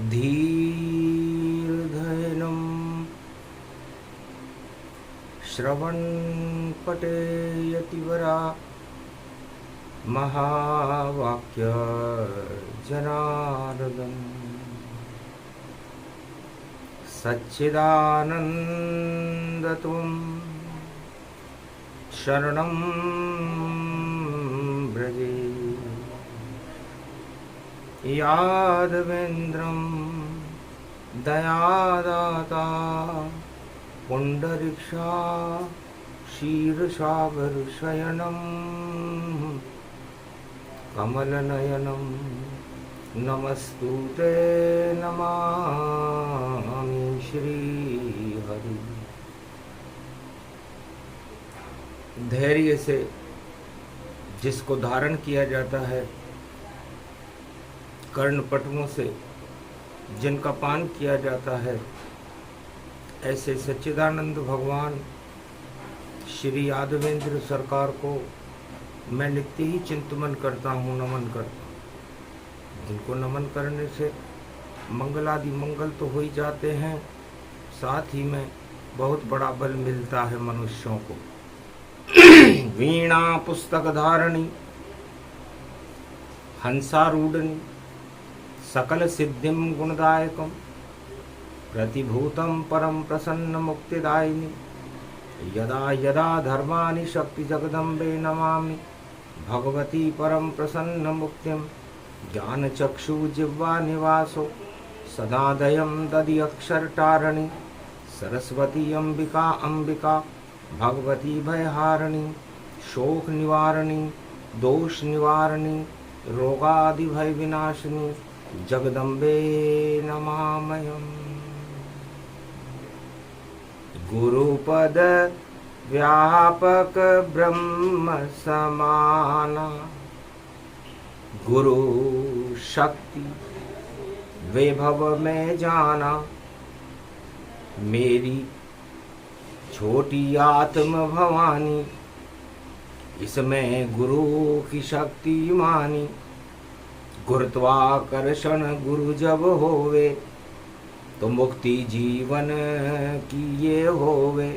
धीर्घैनं श्रवणपठेयतिवरा महावाक्य जनार्दन सच्चिदानन्दत्वं शरणं व्रजे यादवेन्द्रं दयादाता पुण्डरीक्षा क्षीरसागरशयनं कमलनयनं नमस्तुते नमामि श्रीहरि। धैर्य से जिसको धारण किया जाता है, कर्णपटुओं से जिनका पान किया जाता है, ऐसे सच्चिदानंद भगवान श्री यादवेंद्र सरकार को मैं नित्य ही चिंतन करता हूँ, नमन करता हूँ। जिनको नमन करने से मंगलादि मंगल तो हो ही जाते हैं, साथ ही में बहुत बड़ा बल मिलता है मनुष्यों को। वीणा पुस्तक धारणी हंसारूढ़नी सकल सिद्धिं गुणदायकं प्रतिभूतं परम प्रसन्न मुक्तिदायिनी यदा यदा धर्माणि शक्ति जगदम्बे नमामि भगवती परम प्रसन्न मुक्तिं ज्ञानचक्षु जिह्वा निवासो सदादयं दधि अक्षरटारिणी सरस्वती अंबिका अंबिका भगवती भयहारिणी शोक निवारिणी दोष निवारिणी रोगादि भय विनाशिनी जगदम्बे नमामयम्। गुरुपद व्यापक ब्रह्म समाना गुरु शक्ति वैभव में जाना मेरी छोटी आत्म भवानी इसमें गुरु की शक्ति मानी गुरुत्वाकर्षण गुरु जब होवे तो मुक्ति जीवन की ये होवे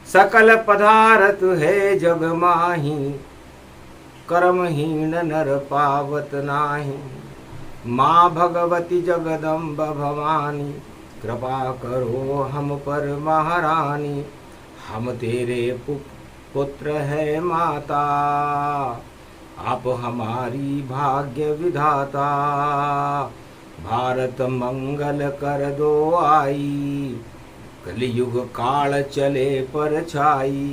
सकल पदार्थ है जग माही कर्महीन नर पावत नाही माँ भगवती जगदम्ब भवानी कृपा करो हम पर महारानी हम तेरे पुत्र है माता आप हमारी भाग्य विधाता भारत मंगल कर दो आई कलियुग काल चले पर छाई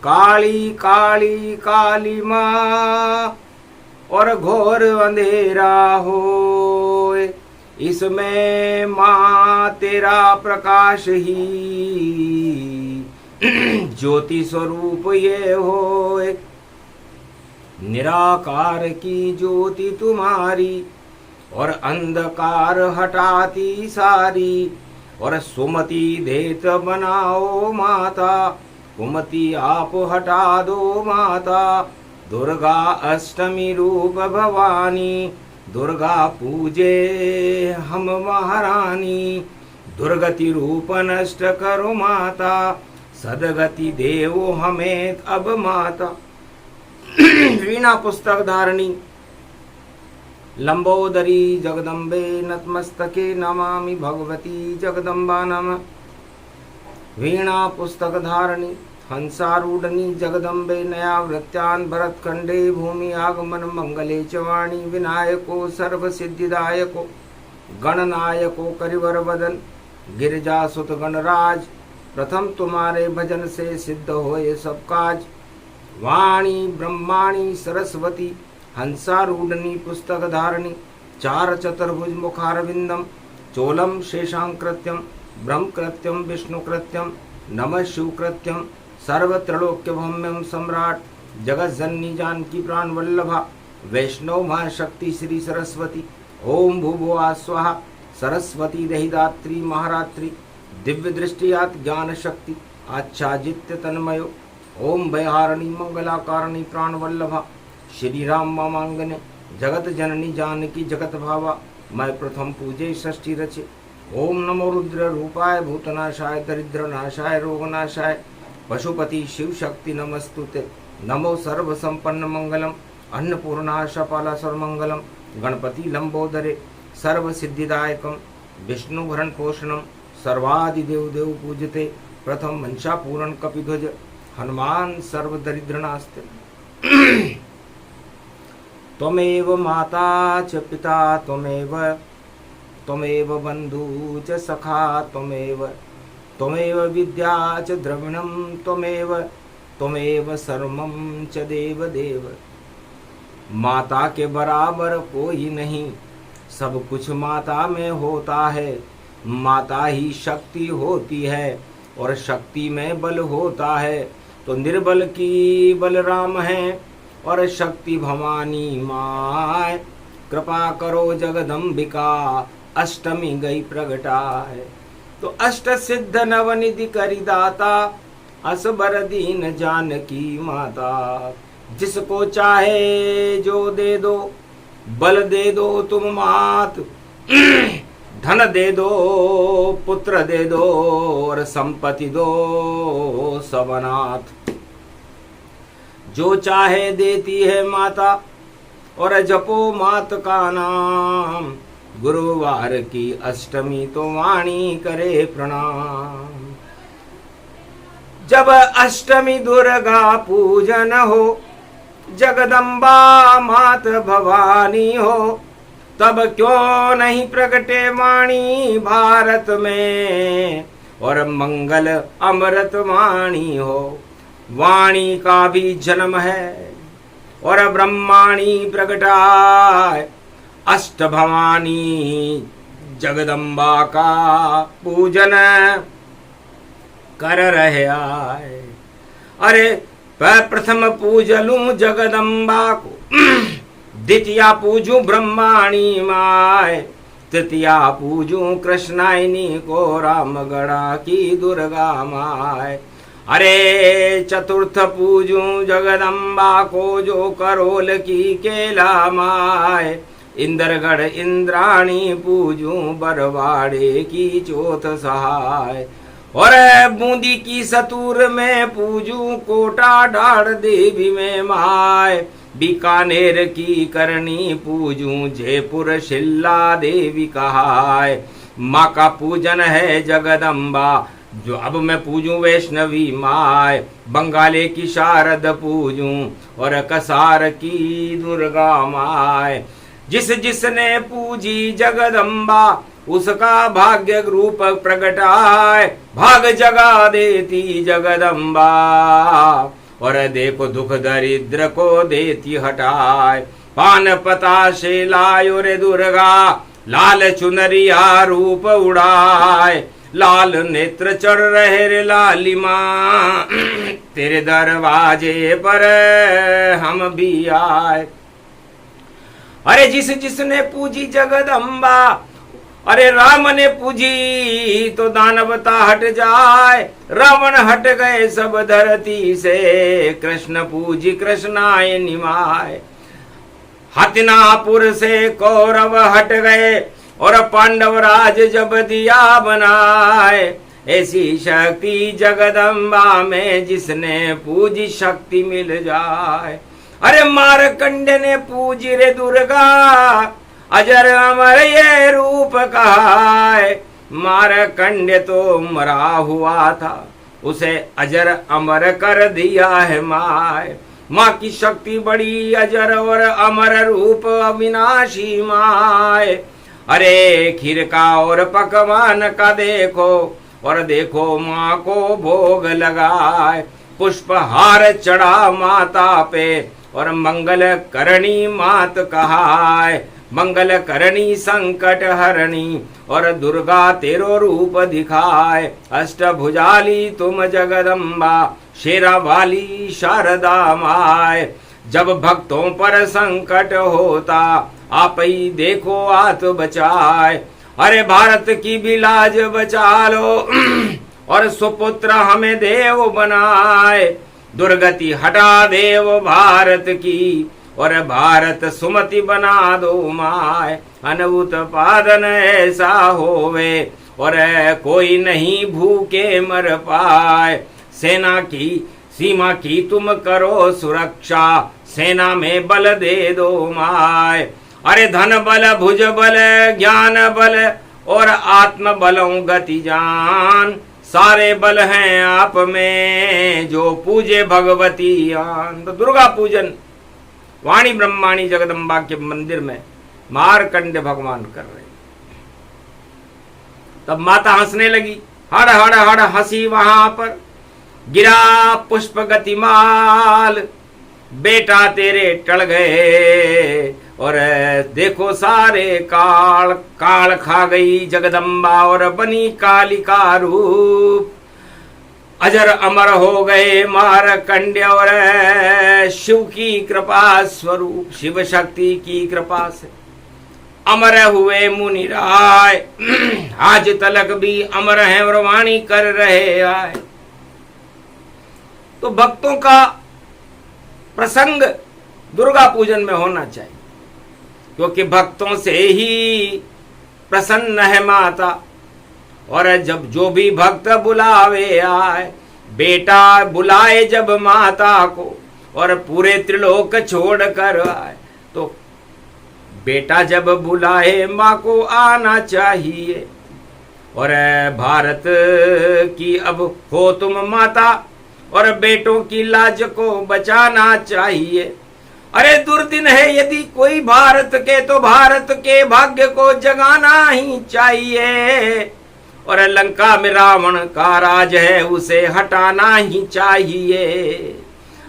काली काली काली माँ और घोर अंधेरा हो इसमें माँ तेरा प्रकाश ही ज्योति स्वरूप ये होए निराकार की ज्योति तुम्हारी और अंधकार हटाती सारी और सुमति देत बनाओ माता कुमति आप हटा दो माता दुर्गा अष्टमी रूप भवानी दुर्गा पूजे हम महारानी दुर्गति रूप नष्ट करो माता सदगति देवो हमें अब माता। वीणा पुस्तक धारणी लंबोदरी जगदम्बे नतमस्तके नमामि भगवती जगदम्बा नमः। वीणा पुस्तक धारणी हंसारूढ़नी जगदम्बे नयावृत्यान् भरतखंडे भूमि आगमन मंगले च वाणी विनायको सर्व सिद्धिदायको गणनायको करिवर वदन गिरिजासुत गणराज प्रथम तुम्हारे भजन से सिद्ध होए सब काज वाणी ब्रह्माणी सरस्वती हंसारूढ़नी पुस्तक धारणी चार चतुर्भुज मुखारविंदम चोलम शेषांकृत्यम ब्रह्मकृत्यम विष्णुकृत्यम नमः शिवकृत्यम सर्वत्रलोक्य भौम्यम सम्राट जगत जननी जानकी प्राण वल्लभा वैष्णव महाशक्ति श्री सरस्वती ओम भूभुवा स्वाहा सरस्वती दहिदात्री महारात्रि दिव्य दृष्टियात ज्ञान शक्ति आच्छादित्य तन्मयो ओम भयहारिणी मंगलाकारिणी प्राण वल्लभा श्री राम मामांगने जगत जननी जानकी जगत भावा मैं प्रथम पूजे षष्ठी रचे। ओम नमो रुद्र रूपाय भूतनाशाय दरिद्र नाशाय रोगनाशाय पशुपति शिव शक्ति नमस्तुते। नमो सर्व संपन्न मंगलम अन्नपूर्णाशपाला सर्वमंगलम गणपति लंबोदरे सर्व सिद्धिदायकम विष्णु भरण पोषणम सर्वादि देव देव पूजते। प्रथम मंशा पूरण कपिध्वज हनुमान सर्व दरिद्रनास्ते। त्वमेव माता च पिता त्वमेव बंधु च सखा त्वमेव विद्या च द्रविणं त्वमेव सर्वं च देव देव। माता के बराबर कोई नहीं, सब कुछ माता में होता है। माता ही शक्ति होती है और शक्ति में बल होता है। तो निर्बल की बलराम है और शक्ति भवानी माय। कृपा करो जगदम्बिका अष्टमी गई प्रगटाए। तो अष्ट सिद्ध नवनिधि करिदाता असबर दीन जानकी माता। जिसको चाहे जो दे दो, बल दे दो तुम मात, धन दे दो, पुत्र दे दो और संपत्ति दो सब अनाथ। जो चाहे देती है माता और जपो मात का नाम। गुरुवार की अष्टमी तो वाणी करे प्रणाम। जब अष्टमी दुर्गा पूजन हो, जगदम्बा मात भवानी हो, तब क्यों नहीं प्रगटे वाणी भारत में और मंगल अमृत वाणी हो। वाणी का भी जन्म है और ब्रह्माणी प्रगटाए। अष्ट भवानी जगदम्बा का पूजन कर रहे आए। अरे प्रथम पूज लूं जगदम्बा को, द्वितीया पूजूं ब्रह्माणी माय, तृतीया पूजूं कृष्णायनी को रामगढ़ा की दुर्गा माय। अरे चतुर्थ पूजूं जगदम्बा को जो करोल की केला माय। इंद्रगढ़ इंद्राणी पूजूं बरवाड़े की चौथ सहाय। और बूंदी की सतूर में पूजूं कोटा डाढ़ देवी में माय। बीकानेर की करनी पूजूं जयपुर शिल्ला देवी कहाय। माँ का पूजन है जगदम्बा जो अब मैं पूजूं वैष्णवी माय। बंगाले की शारद पूजूं और कसार की दुर्गा माय। जिस जिसने पूजी जगदम्बा उसका भाग्य रूप प्रगटाए। भाग जगा देती जगदम्बा और देखो दुख दरिद्र को देती हटाए। पान पता से लायो रे दुर्गा लाल चुनरिया रूप उड़ाए। लाल नेत्र चढ़ रहे रे लाली माँ तेरे दरवाजे पर हम भी आए। अरे जिस जिसने पूजी जगदम्बा, अरे राम ने पूजी तो दानवता हट जाए। रावण हट गए सब धरती से, कृष्ण पूजी कृष्णाय निमाय। हतिनापुर से कौरव हट गए और पांडव राज जब दिया बनाए। ऐसी शक्ति जगदम्बा में जिसने पूजी शक्ति मिल जाए। अरे मारकंड ने पूजी रे दुर्गा अजर अमर ये रूप कहाय। मारकंड तो मरा हुआ था उसे अजर अमर कर दिया है माय। माँ की शक्ति बड़ी अजर और अमर रूप अविनाशी माय। अरे खीर का और पकवान का देखो और देखो माँ को भोग लगाए। पुष्पहार चढ़ा माता पे और मंगल करणी मात कहाय। मंगल करणी संकट हरणी और दुर्गा तेरो रूप दिखाए। अष्टभुजाली तुम जगदम्बा शेरा वाली शारदा माय। जब भक्तों पर संकट होता आप ही देखो आत बचाए। अरे भारत की भी लाज बचा लो और सुपुत्र हमें देव बनाए। दुर्गति हटा देव भारत की और भारत सुमति बना दो माय, अनबुत पादन ऐसा होवे और कोई नहीं भूखे मर पाए। सेना की सीमा की तुम करो सुरक्षा, सेना में बल दे दो माय। अरे धन बल भुज बल ज्ञान बल और आत्म बलों गति जान, सारे बल हैं आप में जो पूजे भगवती आन। तो दुर्गा पूजन वाणी ब्रह्माणी जगदम्बा के मंदिर में मार्कंड भगवान कर रहे। तब माता हंसने लगी, हड़ हड़ हड़ हंसी वहां पर, गिरा पुष्प गतिमाल, बेटा तेरे टल गए और देखो सारे काल, काल खा गई जगदम्बा और बनी कालिका रूप। अजर अमर हो गए मारकंड्य और शिव की कृपा स्वरूप, शिव शक्ति की कृपा से अमर हुए मुनि राय। आज तलक भी अमर हैं और वाणी कर रहे आए। तो भक्तों का प्रसंग दुर्गा पूजन में होना चाहिए, क्योंकि भक्तों से ही प्रसन्न है माता। और जब जो भी भक्त बुलावे आए, बेटा बुलाए जब माता को और पूरे त्रिलोक छोड़ कर आए, तो बेटा जब बुलाए माँ को आना चाहिए। और भारत की अब हो तुम माता और बेटों की लाज को बचाना चाहिए। अरे दुर्दिन है यदि कोई भारत के, तो भारत के भाग्य को जगाना ही चाहिए। और लंका में रावण का राज है, उसे हटाना ही चाहिए।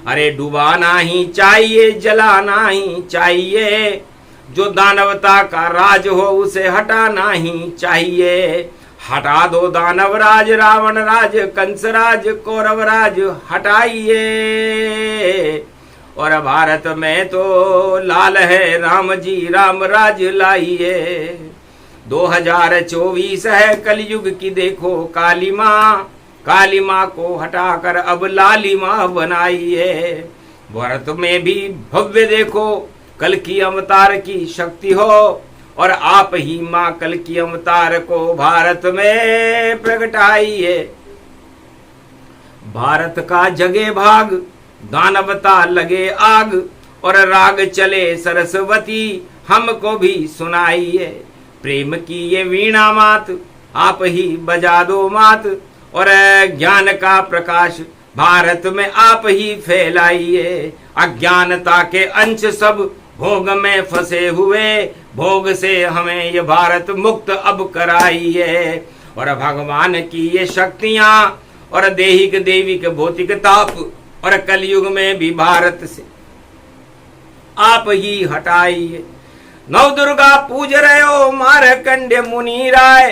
अरे डुबाना ही चाहिए, जलाना ही चाहिए। जो दानवता का राज हो उसे हटाना ही चाहिए। हटा दो दानव राज, रावण राज, कंस राज, कौरव राज हटाइए। और भारत में तो लाल है राम जी, राम राज लाइए। 2024 है कलयुग की देखो काली माँ, काली माँ को हटाकर अब लाली माँ बनाइए। भारत में भी भव्य देखो कल की अवतार की शक्ति हो, और आप ही माँ कल की अवतार को भारत में प्रगटाइए। भारत का जगे भाग, दानवता लगे आग, और राग चले सरस्वती हमको भी सुनाइए। प्रेम की ये वीणा मात आप ही बजा दो मात, और ज्ञान का प्रकाश भारत में आप ही फैलाइए। अज्ञानता के अंश सब भोग में फंसे हुए, भोग से हमें ये भारत मुक्त अब कराइए। और भगवान की ये शक्तियां और देहिक देविक भौतिक ताप और कलयुग में भी भारत से आप ही हटाइए। नव दुर्गा पूज रहे हो मारकंड्य मुनि राय,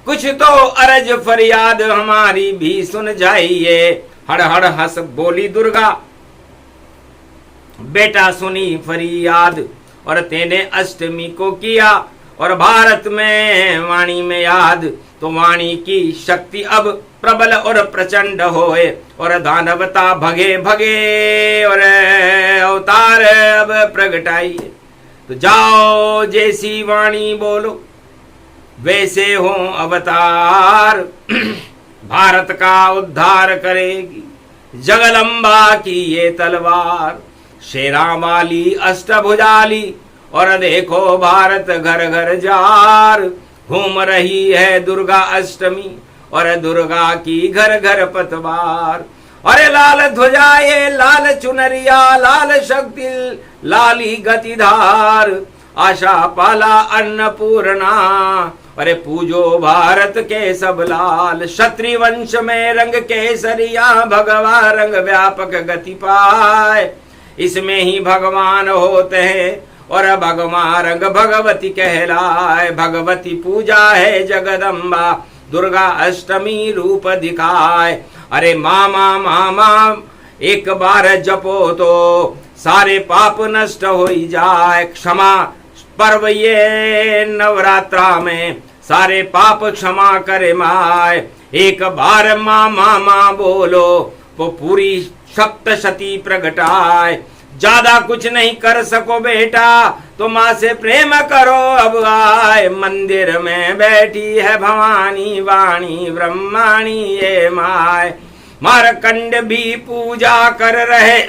कुछ तो अरज फरियाद हमारी भी सुन जाइए। हड़ हड़ हंस बोली दुर्गा, बेटा सुनी फरियाद, और तेने अष्टमी को किया और भारत में वाणी में याद। तो वाणी की शक्ति अब प्रबल और प्रचंड होए, और दानवता भगे भगे और अवतार अब प्रगटाइए। तो जाओ जैसी वाणी बोलो वैसे हो अवतार, भारत का उद्धार करेगी जगदम्बा की ये तलवार। शेरा वाली अष्टभुजाली, और देखो भारत घर घर जार, घूम रही है दुर्गा अष्टमी और दुर्गा की घर घर पतवार। अरे लाल ध्वजाए लाल चुनरिया, लाल शक्ति लाली गतिधार, आशा पाला अन्नपूर्णा, अरे पूजो भारत के सब लाल। क्षत्रिय वंश में रंग केसरिया, भगवा रंग व्यापक गति पाए, इसमें ही भगवान होते हैं और भगवान रंग भगवती कहलाए। भगवती पूजा है जगदम्बा, दुर्गा अष्टमी रूप दिखाए। अरे मामा मामा एक बार जपो तो सारे पाप नष्ट हो जाए। क्षमा पर्व ये नवरात्रा में सारे पाप क्षमा करे माए। एक बार माँ मामा बोलो तो पूरी सप्तशती प्रगटाए। ज्यादा कुछ नहीं कर सको बेटा तो माँ से प्रेम करो अब आए। मंदिर में बैठी है भवानी वाणी ब्रह्माणी ये माय। मारकंड भी पूजा कर रहे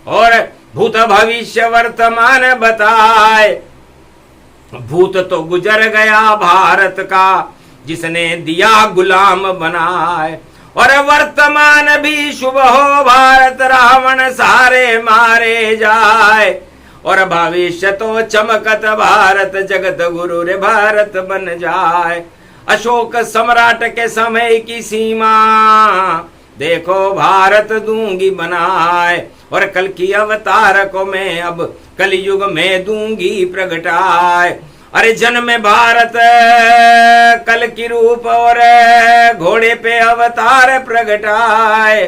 और भूत भविष्य वर्तमान बताए। भूत तो गुजर गया भारत का जिसने दिया गुलाम बनाए। और वर्तमान भी शुभ हो भारत रावण सारे मारे जाए। और भविष्य तो चमकत भारत जगत गुरु रे भारत बन जाए। अशोक सम्राट के समय की सीमा देखो भारत दूंगी बनाए। और कल की अवतार को मैं अब कलयुग में दूंगी प्रगटाए। अरे जन्म भारत कल की रूप और घोड़े पे अवतार प्रगटाए।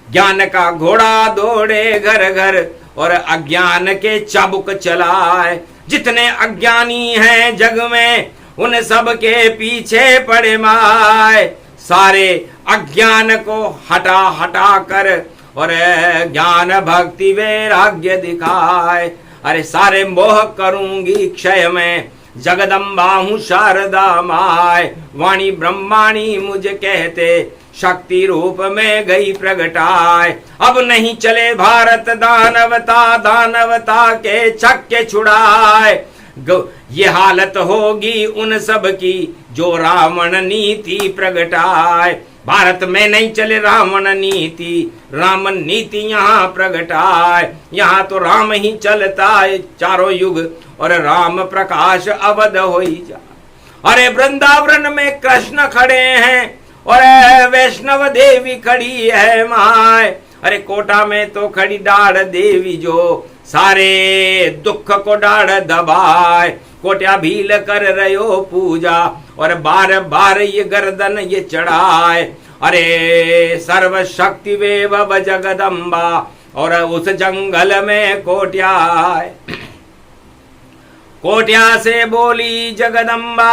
ज्ञान का घोड़ा दौड़े घर घर और अज्ञान के चाबुक चलाए। जितने अज्ञानी हैं जग में उन सब के पीछे पड़े माए। सारे अज्ञान को हटा हटा कर और ज्ञान भक्ति वैराग्य दिखाए। अरे सारे मोह करूंगी क्षय में जगदम्बा हूँ शारदा माय। वाणी ब्रह्माणी मुझे कहते शक्ति रूप में गई प्रगटाए। अब नहीं चले भारत दानवता के छक्के छुड़ाए। ये हालत होगी उन सब की जो रावण नीति प्रगटाए। भारत में नहीं चले रावण नीति, राम नीति यहाँ प्रगटाए। यहाँ तो राम ही चलता है चारों युग और राम प्रकाश अवध हो जा। अरे वृंदावन में कृष्ण खड़े हैं और वैष्णव देवी खड़ी है माय। अरे कोटा में तो खड़ी डाढ़ देवी जो सारे दुख को डाढ़ दबाए। कोट्या भील कर रहो पूजा और बार बार ये गर्दन ये चढ़ाए। अरे सर्व शक्ति वेव जगदम्बा और उस जंगल में कोट्या कोट्या से बोली जगदम्बा।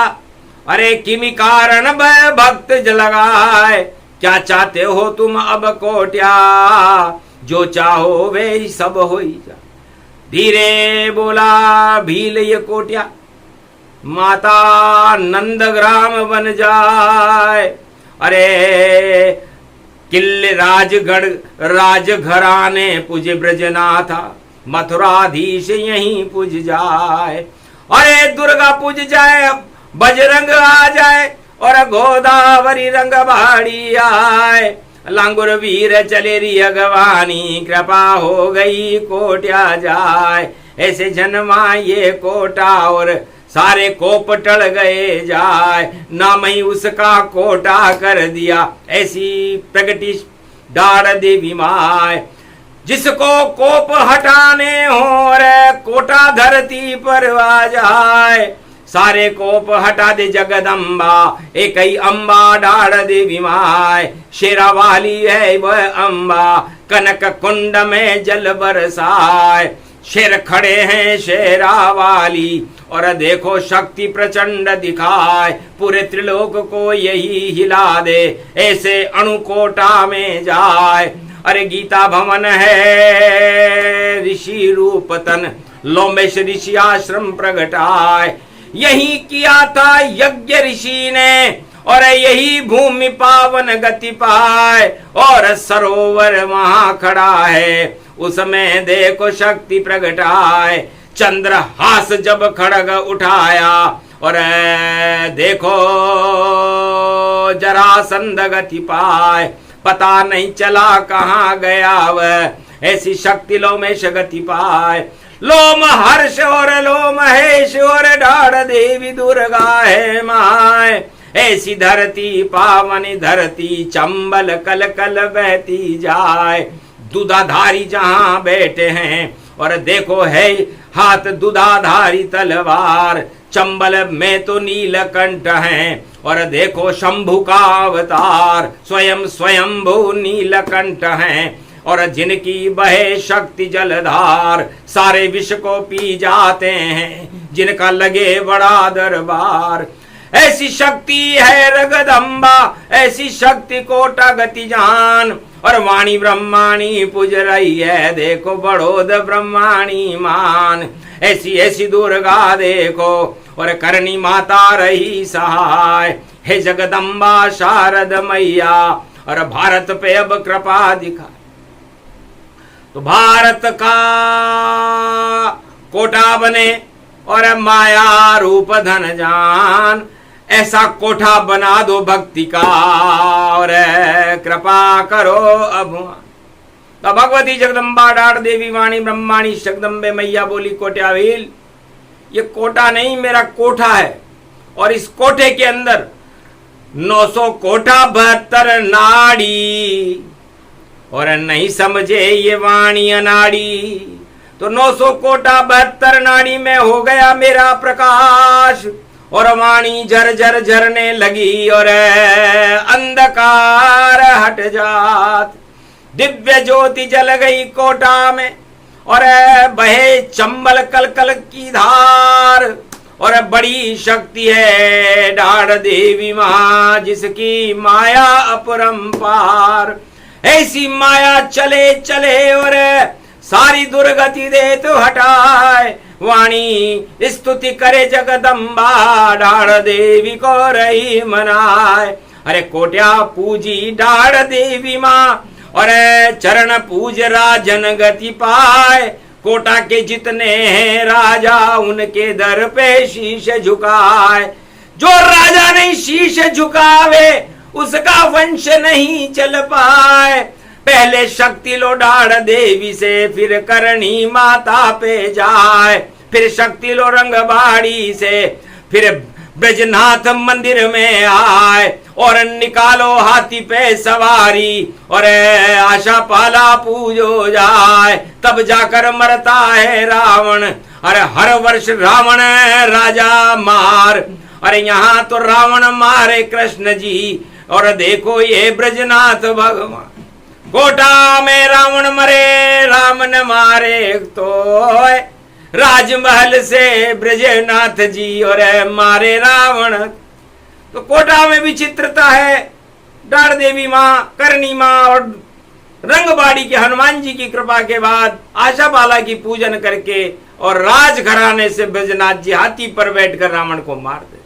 अरे किमी कारण भक्त लगाए। क्या चाहते हो तुम अब कोट्या जो चाहो वे सब हो जा। धीरे बोला भील ये कोट्या माता नंदग्राम बन जाए। अरे किले राजगढ़ राजघराने पूजे ब्रजनाथा मथुराधीश यहीं पूज जाए। अरे दुर्गा पूज जाए बजरंग आ जाए और गोदावरी रंग बाड़ी आए। लांगुर वीर चले री अगवानी कृपा हो गई कोट्या जाए। ऐसे जन्मा ये कोटा और सारे कोप टल गए जाए। नाम ही उसका कोटा कर दिया ऐसी प्रगति डाढ़ देवी माय। जिसको कोप हटाने हो रे कोटा धरती पर आ जाए। सारे कोप हटा दे जगदम्बा एक ही अम्बा डाढ़ देवी माय। शेरा वाली है वह अम्बा कनक कुंड में जल बरसाए। शेर खड़े हैं शेरा वाली और देखो शक्ति प्रचंड दिखाए। पूरे त्रिलोक को यही हिला दे ऐसे अणुकोटा में जाए। अरे गीता भवन है ऋषि रूपतन लोमेश ऋषि आश्रम प्रगटाए। यही किया था यज्ञ ऋषि ने और यही भूमि पावन गति पाए। और सरोवर वहां खड़ा है उसमें देखो शक्ति प्रगटाए। चंद्रहास जब खड़ग उठाया और देखो जरासंध गति पाए। पता नहीं चला कहाँ गया वह ऐसी शक्ति लोमेश गति पाए। लोम हर्ष और लो महेश और डाढ़ देवी दुर्गा है माय। ऐसी धरती पावनी धरती चंबल कल कल बहती जाए। दुधाधारी जहां बैठे हैं और देखो है हाथ दुधाधारी तलवार। चंबल में तो नीलकंठ हैं और देखो शंभु का अवतार। स्वयं स्वयंभू नीलकंठ हैं और जिनकी बहे शक्ति जलधार। सारे विश्व को पी जाते हैं जिनका लगे बड़ा दरबार। ऐसी शक्ति है रगदम्बा ऐसी शक्ति कोटा गति जान। और वाणी ब्रह्माणी पूज रही है, देखो बड़ोद ब्रह्माणी मान। ऐसी ऐसी दुर्गा देखो और करनी माता रही सहाय। हे जगदम्बा शारद मैया और भारत पे अब कृपा दिखा। तो भारत का कोटा बने और माया रूप धन जान, ऐसा कोठा बना दो भक्ति का और कृपा करो अब। तो भगवती जगदम्बा डाढ़ देवी वाणी ब्रह्माणी जगदम्बे मैया बोली कोट्यावील, ये कोटा नहीं मेरा कोठा है, और इस कोठे के अंदर 900 कोठा 72 नाड़ी, और नहीं समझे ये वाणी अनाड़ी। तो 900 कोटा 72 नाड़ी में हो गया मेरा प्रकाश, और वाणी झर झर झरने लगी और अंधकार हट जात। दिव्य ज्योति जल गई कोटा में और बहे चंबल कल कल की धार, और बड़ी शक्ति है डाढ़ देवी माँ जिसकी माया अपरंपार। ऐसी माया चले चले और सारी दुर्गति दे तो हटाए। वाणी स्तुति करे जगदम्बा डाढ़ देवी को रही मनाए। अरे कोट्या पूजी डाढ़ देवी माँ और चरण पूज राजन गति पाए। कोटा के जितने हैं राजा उनके दर पे शीश झुकाए। जो राजा नहीं शीश झुकावे उसका वंश नहीं चल पाए। पहले शक्ति लो डाढ़ देवी से फिर करणी माता पे जाए। फिर शक्ति लो रंगबाड़ी से फिर ब्रजनाथ मंदिर में आए। और निकालो हाथी पे सवारी और आशा पाला पूजो जाए। तब जाकर मरता है रावण। अरे हर वर्ष रावण राजा मार। अरे यहाँ तो रावण मारे कृष्ण जी, और देखो ये ब्रजनाथ भगवान। कोटा में रावण मरे राम न मारे, तो राजमहल से ब्रजनाथ जी और मारे रावण। तो कोटा में विचित्रता है। डाढ़ देवी माँ, करणी माँ और रंगबाड़ी के हनुमान जी की कृपा के बाद आशा बाला की पूजन करके और राजघराने से ब्रजनाथ जी हाथी पर बैठकर रावण को मार देते।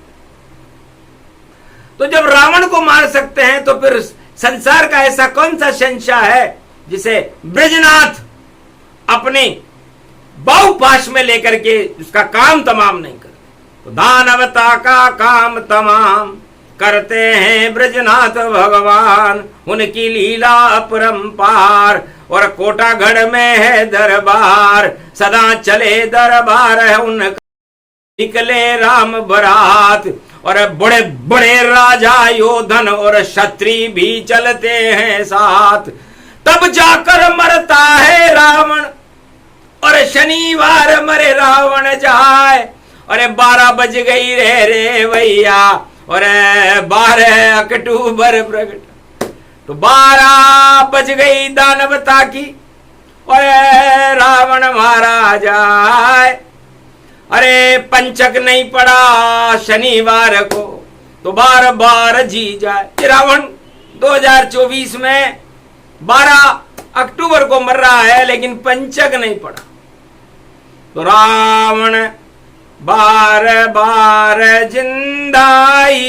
तो जब रावण को मार सकते हैं तो फिर संसार का ऐसा कौन सा शहंशाह है जिसे ब्रजनाथ अपने बाहुपाश में लेकर के उसका काम तमाम नहीं करते। तो दानवता का काम तमाम करते हैं ब्रजनाथ भगवान। उनकी लीला अपरंपार और कोटागढ़ में है दरबार। सदा चले दरबार है उनका, निकले राम बरात। और बड़े बड़े राजा योधन और क्षत्रिय भी चलते हैं साथ। तब जाकर मरता है रावण और शनिवार मरे रावण जाए। अरे 12 बज गई रे भैया और 12 अक्टूबर प्रगट। तो 12 बज गई दानवता की और रावण मारा जाए। अरे पंचक नहीं पड़ा शनिवार को तो बार बार जी जाए। रावण 2024 में 12 अक्टूबर को मर रहा है लेकिन पंचक नहीं पड़ा। तो रावण बार बार जिंदाई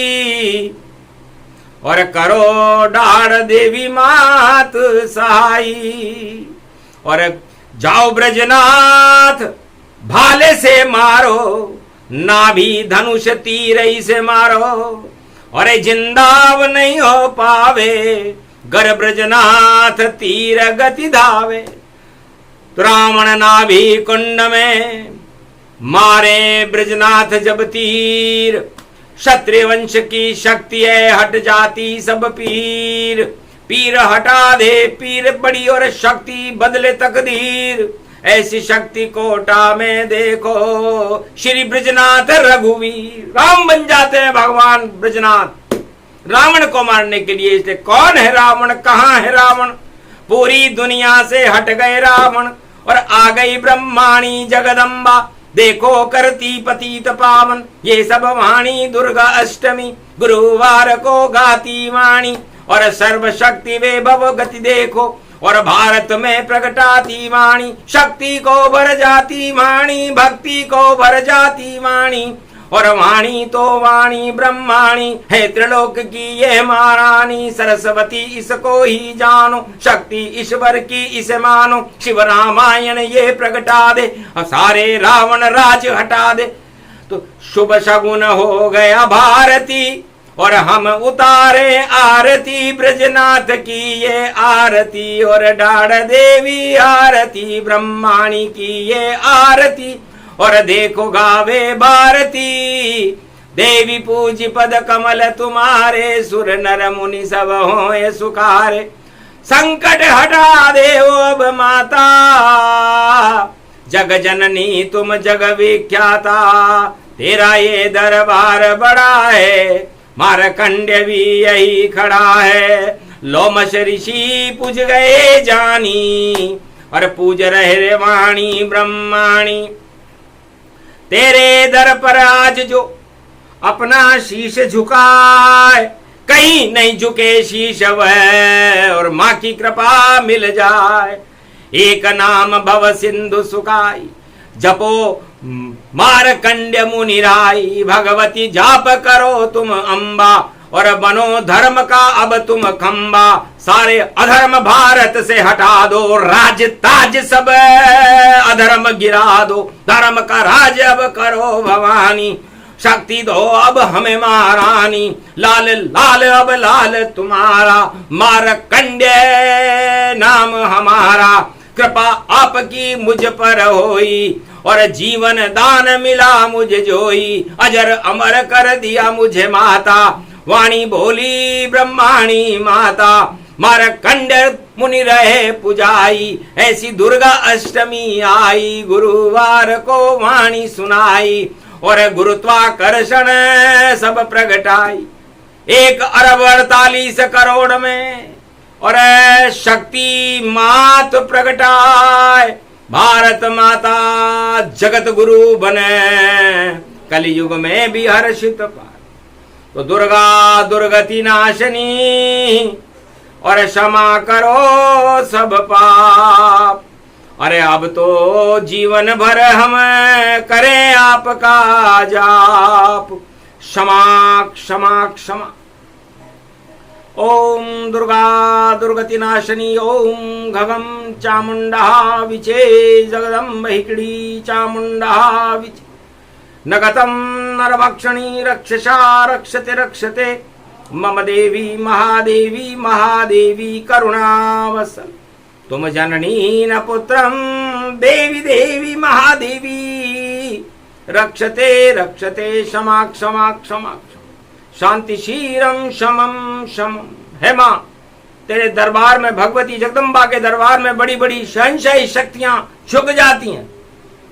और करो डाढ़ देवी मात सहाई। और जाओ ब्रजनाथ भाले से मारो, नाभि धनुष तीर से मारो। अरे जिंदाव नहीं हो पावे गर ब्रजनाथ तीर गति धावे। तो रावण नाभि कुंड में मारे ब्रजनाथ जब तीर। क्षत्रिय वंश की शक्ति है हट जाती सब पीर। पीर हटा दे पीर बड़ी और शक्ति बदले तकदीर। ऐसी शक्ति कोटा में देखो श्री ब्रजनाथ रघुवीर। राम बन जाते हैं भगवान ब्रजनाथ रावण को मारने के लिए। इसलिए कौन है रावण, कहाँ है रावण? पूरी दुनिया से हट गए रावण और आ गई ब्रह्माणी जगदम्बा। देखो करती पतित पावन ये सब वाणी। दुर्गा अष्टमी गुरुवार को गाती वाणी और सर्वशक्ति वे भव गति देखो, और भारत में प्रगटाती वाणी, शक्ति को भर जाती वाणी, भक्ति को भर जाती वाणी, और वाणी तो वाणी ब्रह्माणी है त्रिलोक की ये महारानी। सरस्वती इसको ही जानो, शक्ति ईश्वर की इसे मानो, शिव रामायण ये प्रगटा दे, अब सारे रावण राज हटा दे। तो शुभ शगुन हो गया भारती, और हम उतारे आरती ब्रजनाथ की ये आरती, और डाढ़ देवी आरती ब्रह्माणी की ये आरती, और देखो गावे भारती देवी पूज पद कमल तुम्हारे, सुर नर मुनि सब होए सुखारे। संकट हटा दे ओ अब माता, जग जननी तुम जग विख्याता, तेरा ये दरबार बड़ा है, मारकंड्य भी यही खड़ा है। लोमश ऋषि पूज गए जानी, और पूज रहे वाणी ब्रह्माणी। तेरे दर पर आज जो अपना शीश झुकाए, कहीं नहीं झुके शीश वह, और माँ की कृपा मिल जाए। एक नाम भव सिंधु सुखाई, जपो मारकंड्य मुनि राई, भगवती जाप करो तुम अम्बा, और बनो धर्म का अब तुम खंबा। सारे अधर्म भारत से हटा दो, राज ताज सब अधर्म गिरा दो, धर्म का राज अब करो भवानी। शक्ति दो अब हमें महारानी, लाल लाल अब लाल तुम्हारा, मारकंड्य नाम हमारा। कृपा आपकी मुझ पर होई, और जीवन दान मिला मुझे जोई, अजर अमर कर दिया मुझे माता, वाणी बोली ब्रह्माणी माता। मारकंड्य मुनि रहे पुजाई, ऐसी दुर्गा अष्टमी आई, गुरुवार को वाणी सुनाई, और गुरुत्वाकर्षण सब प्रगटाई। 1 अरब 48 करोड़ में, और शक्ति मात प्रगटाए, भारत माता जगत गुरु बने, कलयुग में भी हर्षित पाए। तो दुर्गा दुर्गति नाशनी, और क्षमा करो सब पाप। अरे अब तो जीवन भर हम करें आपका जाप, क्षमा क्षमा क्षमा। ओम दुर्गा दुर्गति नाशनी, ओम घगम चामुंडा विचे, जगदम्ब हिकड़ी चामुंडा विचे। नगतम नरभक्षणी रक्षसा रक्षते रक्षते, मम देवी महादेवी महादेवी करुणावसल। तुम जननी न पुत्रम देवी देवी महादेवी, रक्षते रक्षते क्षमा क्षमा क्षमा। शांति शीरम शमम शमम। हे माँ, तेरे दरबार में, भगवती जगदम्बा के दरबार में बड़ी बड़ी शहंशाही शक्तियां झुक जाती हैं,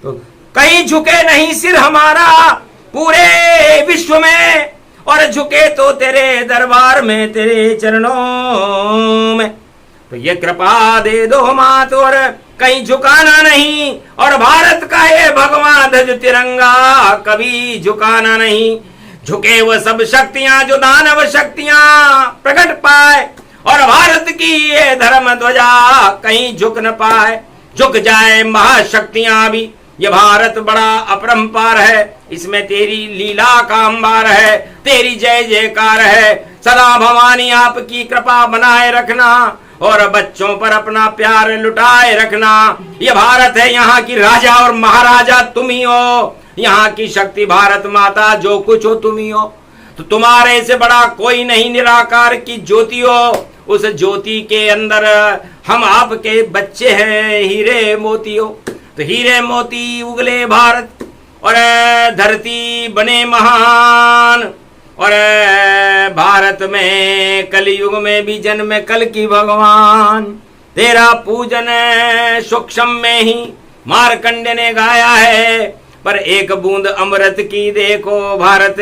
तो कहीं झुके नहीं सिर हमारा पूरे विश्व में, और झुके तो तेरे दरबार में, तेरे चरणों में। तो ये कृपा दे दो मात, और कहीं झुकाना नहीं, और भारत का ये भगवान ध्वज तिरंगा कभी झुकाना नहीं। झुके वो सब शक्तियां जो दानव शक्तियां प्रकट पाए, और भारत की ये धर्म ध्वजा कहीं झुक न पाए। झुक जाए महाशक्तियां भी, ये भारत बड़ा अपरंपार है, इसमें तेरी लीला का अंबार है, तेरी जय जयकार है। सदा भवानी आपकी कृपा बनाए रखना, और बच्चों पर अपना प्यार लुटाए रखना। ये भारत है, यहाँ की राजा और महाराजा तुम ही हो, यहाँ की शक्ति भारत माता, जो कुछ हो तुम ही हो। तो तुम्हारे से बड़ा कोई नहीं, निराकार की ज्योति हो, उस ज्योति के अंदर हम आपके बच्चे हैं, हीरे मोती हो। तो हीरे मोती उगले भारत, और धरती बने महान, और भारत में कलयुग में भी जन्म कल की भगवान। तेरा पूजन सूक्ष्म में ही मारकंड्य ने गाया है, पर एक बूंद अमृत की देखो भारत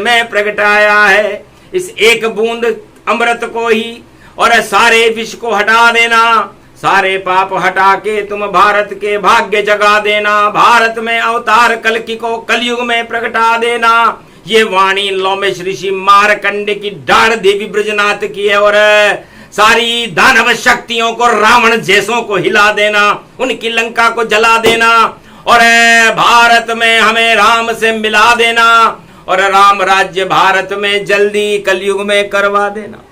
में प्रगटाया है। इस एक बूंद अमृत को ही, और सारे विष को हटा देना, सारे पाप हटा के तुम भारत के भाग्य जगा देना। भारत में अवतार कल्कि को कलयुग में प्रगटा देना। ये वाणी लोमेश ऋषि मारकंडे की डाढ़ देवी ब्रजनाथ की है और सारी दानव शक्तियों को रावण जैसों को हिला देना, उनकी लंका को जला देना और भारत में हमें राम से मिला देना और राम राज्य भारत में जल्दी कलयुग में करवा देना।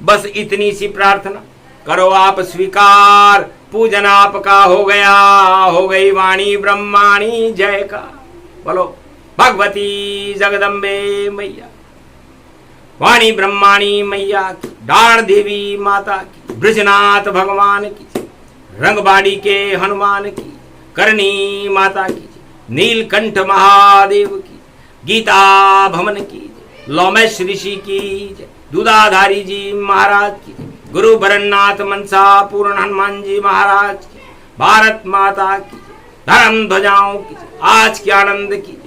बस इतनी सी प्रार्थना करो आप स्वीकार, पूजन आपका हो गया, हो गई वाणी ब्रह्माणी जय का। बोलो भगवती जगदम्बे मैया, वाणी ब्रह्माणी मैया की, डाढ़ देवी माता की, ब्रजनाथ भगवान की, रंगबाड़ी के हनुमान की, करणी माता की, नीलकंठ महादेव की, गीता भवन की, लोमेश ऋषि की, दूधाधारी जी महाराज की, गुरु बरन्नाथ मनसा पूर्ण हनुमान जी महाराज की, भारत माता की, धर्म ध्वजाओं की, आज के आनंद की,